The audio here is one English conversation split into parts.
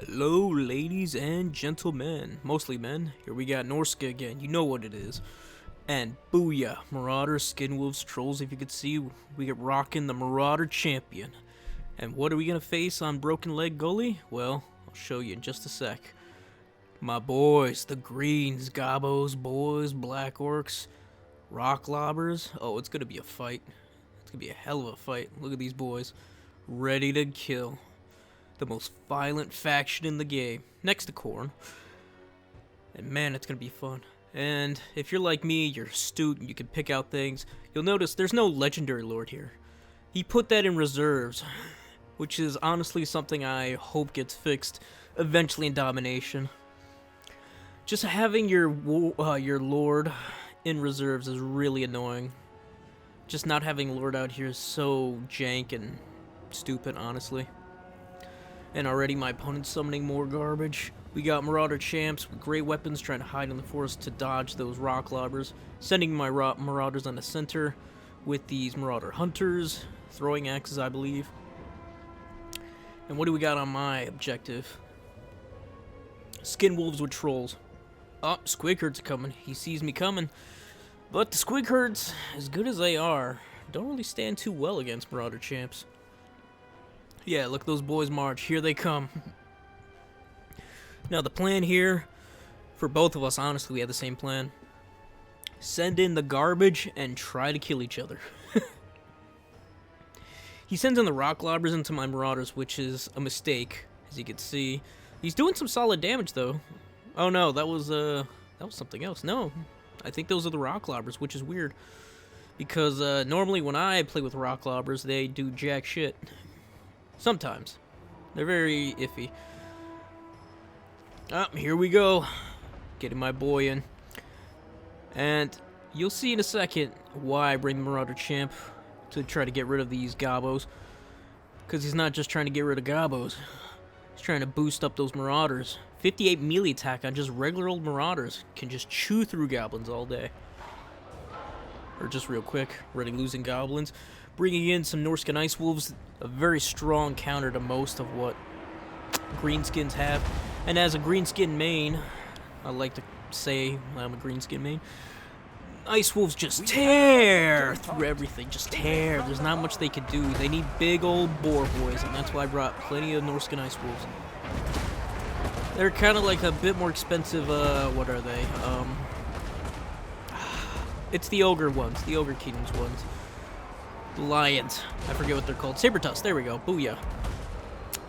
Hello, ladies and gentlemen. Mostly men. Here we got Norsca again. You know what it is. And booyah, Marauders, Skinwolves, Trolls. If you could see, we get rocking the Marauder Champion. And what are we going to face on Broken Leg Gully? Well, I'll show you in just a sec. My boys, the Greens, Gobos, boys, Black Orcs, Rock Lobbers. Oh, it's going to be a fight. It's going to be a hell of a fight. Look at these boys. Ready to kill. The most violent faction in the game, next to Korn. And man, it's gonna be fun. And if you're like me, you're astute and you can pick out things, you'll notice there's no legendary lord here. He put that in reserves, which is honestly something I hope gets fixed eventually in Domination. Just having your lord in reserves is really annoying. Just not having lord out here is so jank and stupid, honestly. And already my opponent's summoning more garbage. We got Marauder champs with great weapons trying to hide in the forest to dodge those rock lobbers. Sending my Marauders on the center with these Marauder hunters. Throwing axes, I believe. And what do we got on my objective? Skinwolves with trolls. Oh, Squig Herd's coming. He sees me coming. But the Squig Herds, as good as they are, don't really stand too well against Marauder champs. Yeah, look at those boys march. Here they come. Now, the plan here, for both of us, honestly, we had the same plan. Send in the garbage and try to kill each other. He sends in the rock lobbers into my Marauders, which is a mistake, as you can see. He's doing some solid damage, though. Oh, no, that was something else. No, I think those are the rock lobbers, which is weird. Because normally when I play with rock lobbers, they do jack shit. Sometimes. They're very iffy. Ah, here we go. Getting my boy in. And you'll see in a second why I bring the Marauder Champ to try to get rid of these Gobos. Because he's not just trying to get rid of Gobos. He's trying to boost up those Marauders. 58 melee attack on just regular old Marauders. Can just chew through goblins all day. Or just real quick. Already losing goblins. Bringing in some Norsca Ice Wolves, a very strong counter to most of what greenskins have. And as a greenskin main, I like to say I'm a greenskin main, Ice Wolves just tear through everything, just tear. There's not much they could do. They need big old boar boys, and that's why I brought plenty of Norsca Ice Wolves. They're kind of like a bit more expensive, what are they? It's the Ogre ones, the Ogre Kingdoms ones. Lions. I forget what they're called. Saber-tusk. There we go. Booyah.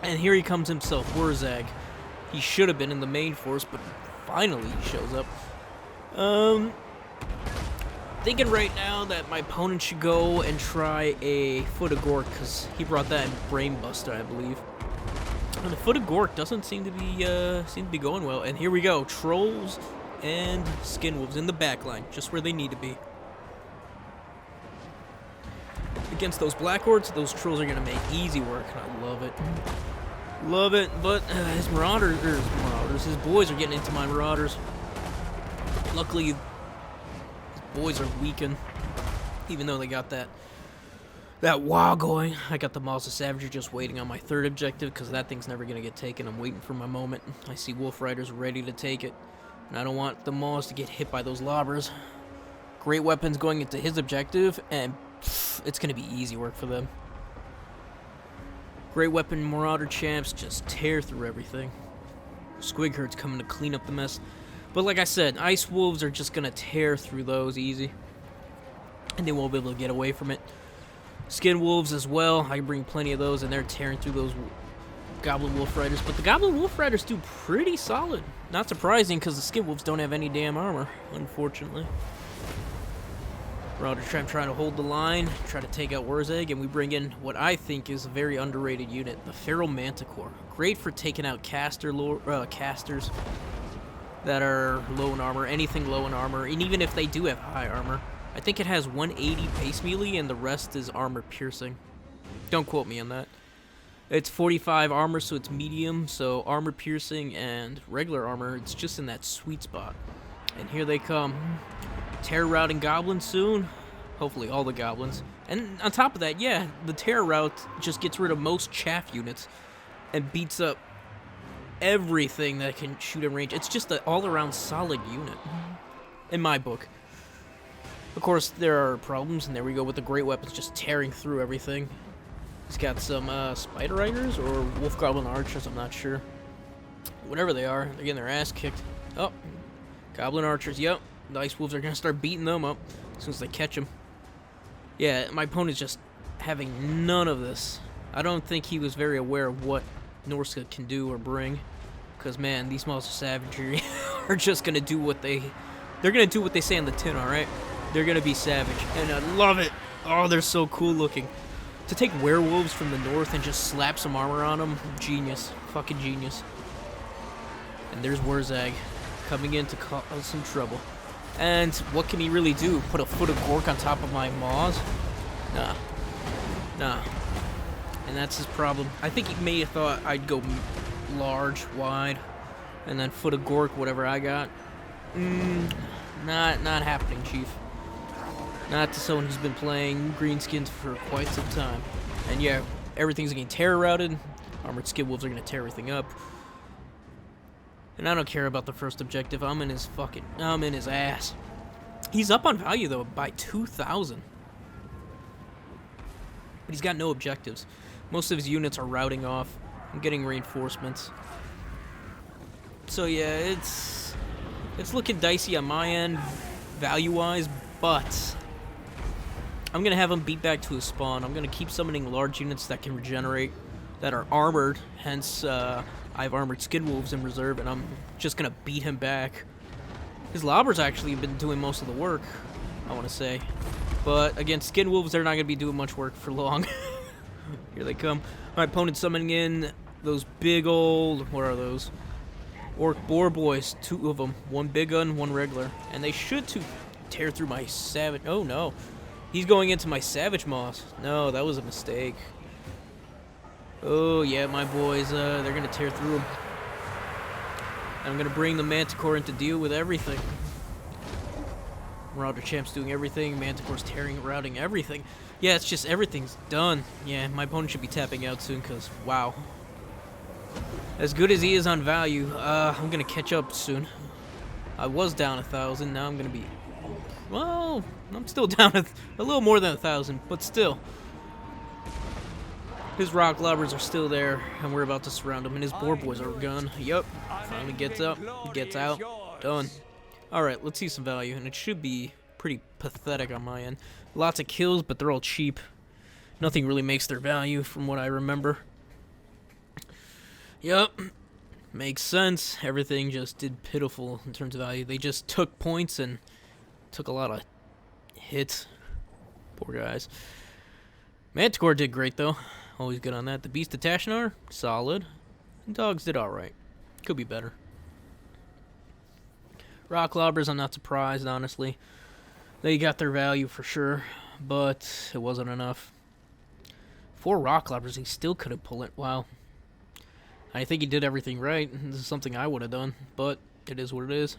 And here he comes himself, Wurzag. He should have been in the main force, but finally he shows up. Thinking right now that my opponent should go and try a Foot of Gork, because he brought that in Brainbuster, I believe. And the Foot of Gork doesn't seem to be going well. And here we go. Trolls and Skinwolves in the backline, just where they need to be. Against those Black Orcs, those Trolls are going to make easy work, and I love it. Love it, but his his boys are getting into my Marauders. Luckily, his boys are weakened, even though they got that wah going. I got the Maws of Savagery just waiting on my third objective, because that thing's never going to get taken. I'm waiting for my moment. I see Wolf Riders ready to take it, and I don't want the Maws to get hit by those lobbers. Great weapons going into his objective, and it's going to be easy work for them. Great weapon Marauder champs just tear through everything. Squig Herd's coming to clean up the mess. But like I said, Ice Wolves are just going to tear through those easy. And they won't be able to get away from it. Skin Wolves as well. I bring plenty of those, and they're tearing through those Goblin Wolf Riders. But the Goblin Wolf Riders do pretty solid. Not surprising, because the Skin Wolves don't have any damn armor, unfortunately. Marauder Champ trying to hold the line, try to take out Wurzag, and we bring in what I think is a very underrated unit, the Feral Manticore. Great for taking out casters that are low in armor, anything low in armor, and even if they do have high armor. I think it has 180 base melee, and the rest is armor piercing. Don't quote me on that. It's 45 armor, so it's medium, so armor piercing and regular armor, it's just in that sweet spot. And here they come. Terror routing goblins soon. Hopefully all the goblins. And on top of that, yeah, the terror route just gets rid of most chaff units and beats up everything that can shoot at range. It's just an all-around solid unit, in my book. Of course, there are problems, and there we go with the great weapons just tearing through everything. He's got some Spider Riders or Wolf Goblin Archers, I'm not sure. Whatever they are, they're getting their ass kicked. Oh, Goblin Archers, yep. The Ice Wolves are going to start beating them up as soon as they catch them. Yeah, my opponent's just having none of this. I don't think he was very aware of what Norsca can do or bring. Because, man, these models of savagery are just going to do what they... They're going to do what they say on the tin, alright? They're going to be savage. And I love it. Oh, they're so cool looking. To take werewolves from the north and just slap some armor on them, genius. Fucking genius. And there's Wurzag coming in to cause some trouble. And what can he really do? Put a foot of Gork on top of my maws? Nah. Nah. And that's his problem. I think he may have thought I'd go large, wide, and then foot of Gork, whatever I got. Not happening, Chief. Not to someone who's been playing greenskins for quite some time. And yeah, everything's getting terror routed. Armored Skin Wolves are gonna tear everything up. And I don't care about the first objective. I'm in his ass. He's up on value though by 2,000. But he's got no objectives. Most of his units are routing off. I'm getting reinforcements. So yeah, it's looking dicey on my end, value-wise, but I'm gonna have him beat back to his spawn. I'm gonna keep summoning large units that can regenerate, that are armored. Hence, I have armored skin wolves in reserve, and I'm just gonna beat him back. His lobbers actually have been doing most of the work, I want to say. But against skin wolves, they're not gonna be doing much work for long. Here they come. My opponent's summoning in those big old, what are those? Orc boar boys, 2 of them. One big gun, one regular. And they should tear through my savage. Oh no. He's going into my savage moss. No, that was a mistake. Oh yeah, my boys, they're gonna tear through them. I'm gonna bring the Manticore in to deal with everything. Marauder Champ's doing everything. Manticore's routing everything. Yeah, it's just everything's done. Yeah, my opponent should be tapping out soon because, wow. As good as he is on value, I'm going to catch up soon. I was down 1,000. Now I'm going to be... Well, I'm still down a little more than 1,000, but still. His rock lobbers are still there, and we're about to surround him, and his boar boys are gone. Yup. Finally gets up, gets out. Done. Alright, let's see some value, and it should be pretty pathetic on my end. Lots of kills, but they're all cheap. Nothing really makes their value from what I remember. Yup. Makes sense. Everything just did pitiful in terms of value. They just took points and took a lot of hits. Poor guys. Manticore did great, though. Always good on that. The Beast of Tashnar, solid. And Dogs did alright. Could be better. Rock Lobbers, I'm not surprised, honestly. They got their value for sure, but it wasn't enough. 4 Rock Lobbers, he still couldn't pull it. Wow. I think he did everything right. This is something I would have done, but it is what it is.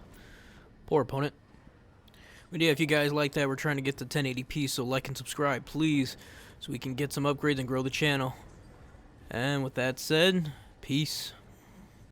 Poor opponent. But yeah, if you guys like that, we're trying to get to 1080p, so like and subscribe, please, so we can get some upgrades and grow the channel. And with that said, peace.